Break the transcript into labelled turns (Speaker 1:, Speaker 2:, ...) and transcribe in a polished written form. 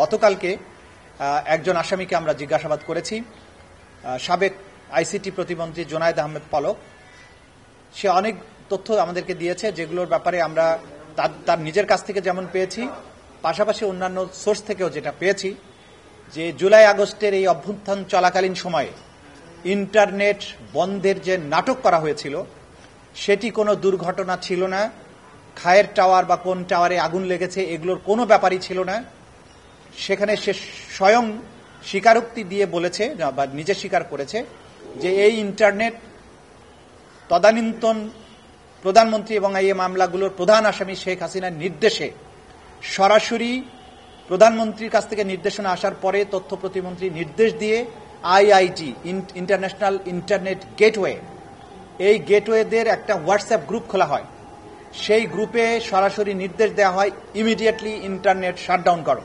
Speaker 1: গতকালকে একজন আসামিকে আমরা জিজ্ঞাসাবাদ করেছি, সাবেক আইসিটি প্রতিমন্ত্রী জোনায়েদ আহমেদ পলক। সে অনেক তথ্য আমাদেরকে দিয়েছে, যেগুলোর ব্যাপারে আমরা তার নিজের কাছ থেকে যেমন পেয়েছি, পাশাপাশি অন্যান্য সোর্স থেকেও যেটা পেয়েছি, যে জুলাই আগস্টের এই অভ্যুত্থান চলাকালীন সময়ে ইন্টারনেট বন্ধের যে নাটক করা হয়েছিল সেটি কোনো দুর্ঘটনা ছিল না। খায়ের টাওয়ার বা কোন টাওয়ারে আগুন লেগেছে এগুলোর কোনো ব্যাপারই ছিল না। সেখানে সে স্বয়ং স্বীকারোক্তি দিয়ে বলেছে বা নিজে স্বীকার করেছে যে এই ইন্টারনেট তদানীন্তন প্রধানমন্ত্রী এবং এই মামলাগুলোর প্রধান আসামি শেখ হাসিনার নির্দেশে সরাসরি প্রধানমন্ত্রীর কাছ থেকে নির্দেশনা আসার পরে তথ্য প্রতিমন্ত্রী নির্দেশ দিয়ে আইআইটি ইন্টারন্যাশনাল ইন্টারনেট গেটওয়ে, এই গেটওয়েদের একটা হোয়াটসঅ্যাপ গ্রুপ খোলা হয়। সেই গ্রুপে সরাসরি নির্দেশ দেওয়া হয় ইমিডিয়েটলি ইন্টারনেট শাটডাউন করো।